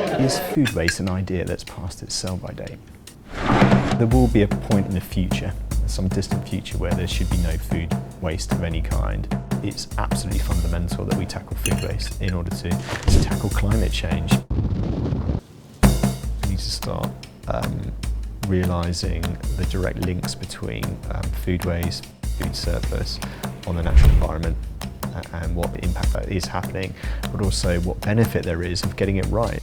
Is food waste an idea that's past its sell-by date? There will be a point in the future, some distant future, where there should be no food waste of any kind. It's absolutely fundamental that we tackle food waste in order to tackle climate change. We need to start realising the direct links between food waste, food surplus on the natural environment and what impact that is happening, but also what benefit there is of getting it right.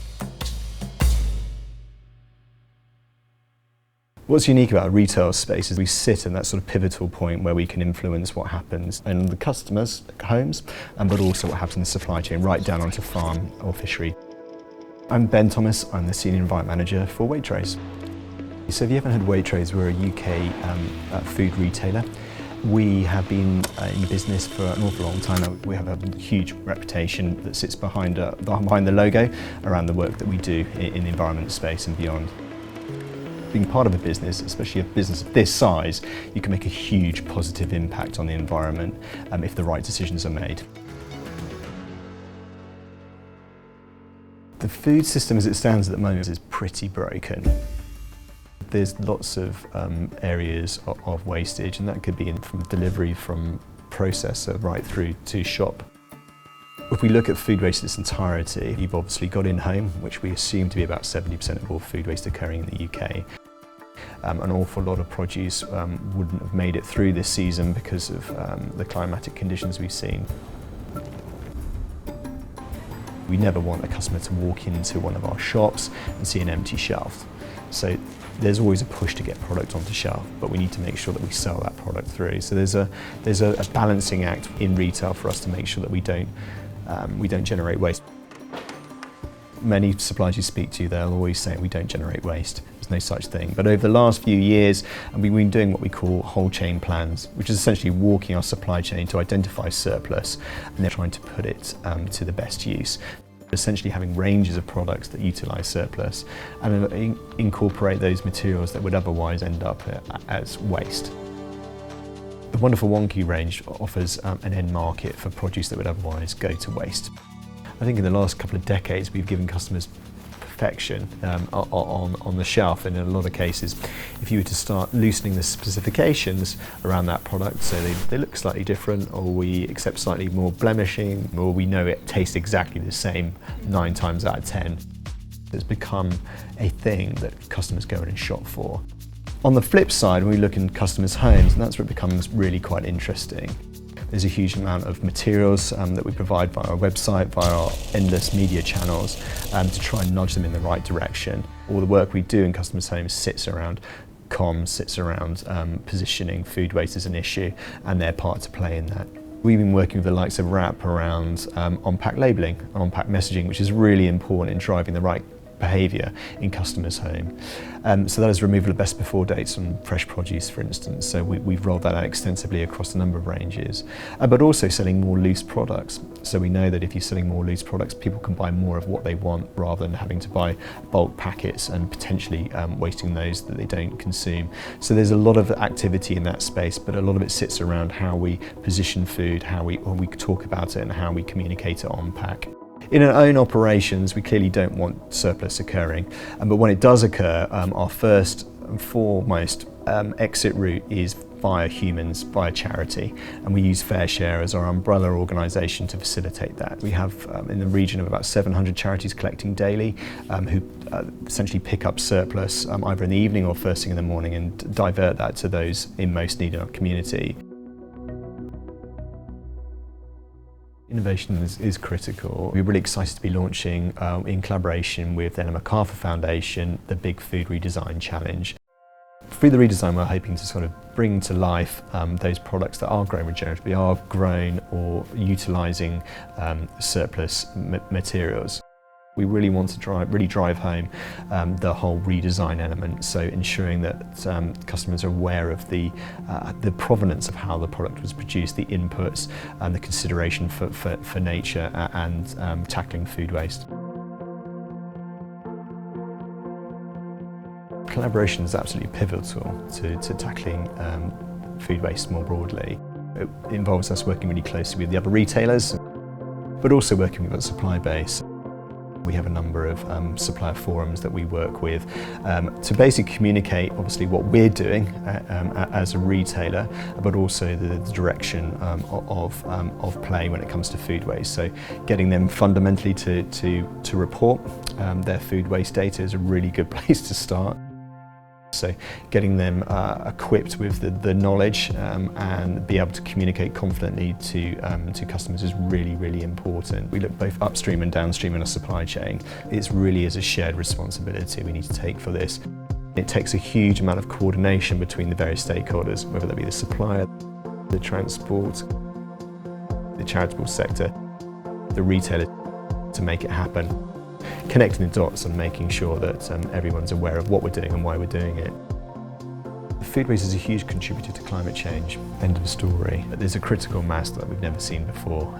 What's unique about a retail space is we sit in that sort of pivotal point where we can influence what happens in the customers' homes, but also what happens in the supply chain, right down onto farm or fishery. I'm Ben Thomas, I'm the Senior Environment Manager for Waitrose. So if you haven't heard of Waitrose, we're a UK food retailer. We have been in business for an awful long time now. We have a huge reputation that sits behind the logo around the work that we do in the environment space and beyond. Being part of a business, especially a business of this size, you can make a huge positive impact on the environment if the right decisions are made. The food system as it stands at the moment is pretty broken. There's lots of areas of wastage, and that could be from delivery from processor right through to shop. If we look at food waste in its entirety, you've obviously got in-home, which we assume to be about 70% of all food waste occurring in the UK. An awful lot of produce wouldn't have made it through this season because of the climatic conditions we've seen. We never want a customer to walk into one of our shops and see an empty shelf. So there's always a push to get product onto shelf, but we need to make sure that we sell that product through. So there's a balancing act in retail for us to make sure that we don't generate waste. Many suppliers you speak to, they'll always say we don't generate waste. There's no such thing. But over the last few years, we've been doing what we call whole chain plans, which is essentially walking our supply chain to identify surplus and then trying to put it to the best use. Essentially having ranges of products that utilise surplus and incorporate those materials that would otherwise end up as waste. The wonderful Wonky range offers an end market for produce that would otherwise go to waste. I think in the last couple of decades we've given customers perfection on the shelf, and in a lot of cases if you were to start loosening the specifications around that product so they look slightly different, or we accept slightly more blemishing, or we know it tastes exactly the same 9 times out of 10, it's become a thing that customers go in and shop for. On the flip side, when we look in customers' homes, and that's where it becomes really quite interesting. There's a huge amount of materials that we provide via our website, via our endless media channels, to try and nudge them in the right direction. All the work we do in customers' homes sits around comms, sits around positioning food waste as an issue, and their part to play in that. We've been working with the likes of RAP around on-pack labelling, on-pack messaging, which is really important in driving the right behaviour in customers' home. So that is removal of best before dates on fresh produce, for instance. So we've rolled that out extensively across a number of ranges, but also selling more loose products. So we know that if you're selling more loose products, people can buy more of what they want rather than having to buy bulk packets and potentially wasting those that they don't consume. So there's a lot of activity in that space, but a lot of it sits around how we position food, how we talk about it, and how we communicate it on pack. In our own operations, we clearly don't want surplus occurring, but when it does occur, our first and foremost exit route is via humans, via charity, and we use Fair Share as our umbrella organisation to facilitate that. We have in the region of about 700 charities collecting daily who essentially pick up surplus either in the evening or first thing in the morning and divert that to those in most need in our community. Innovation is critical. We're really excited to be launching, in collaboration with the Ellen MacArthur Foundation, the Big Food Redesign Challenge. Through the redesign, we're hoping to sort of bring to life those products that are grown regeneratively, are grown or utilising surplus materials. We really want to drive home the whole redesign element, so ensuring that customers are aware of the provenance of how the product was produced, the inputs, and the consideration for nature and tackling food waste. Collaboration is absolutely pivotal to tackling food waste more broadly. It involves us working really closely with the other retailers, but also working with our supply base. We have a number of supplier forums that we work with to basically communicate obviously what we're doing as a retailer, but also the direction of play when it comes to food waste. So getting them fundamentally to report their food waste data is a really good place to start. So getting them equipped with the knowledge and be able to communicate confidently to customers is really, really important. We look both upstream and downstream in a supply chain. It really is a shared responsibility we need to take for this. It takes a huge amount of coordination between the various stakeholders, whether that be the supplier, the transport, the charitable sector, the retailer, to make it happen. Connecting the dots and making sure that everyone's aware of what we're doing and why we're doing it. Food waste is a huge contributor to climate change. End of story. There's a critical mass that we've never seen before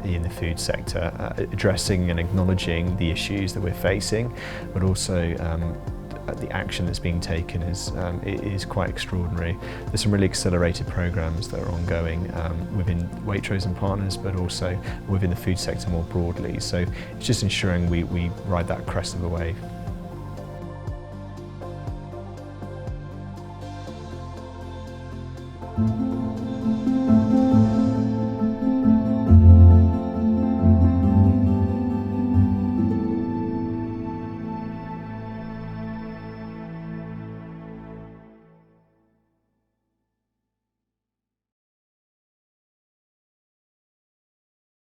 in the food sector, addressing and acknowledging the issues that we're facing, but also the action that's being taken is quite extraordinary. There's some really accelerated programs that are ongoing within Waitrose and partners, but also within the food sector more broadly. So it's just ensuring we ride that crest of the wave.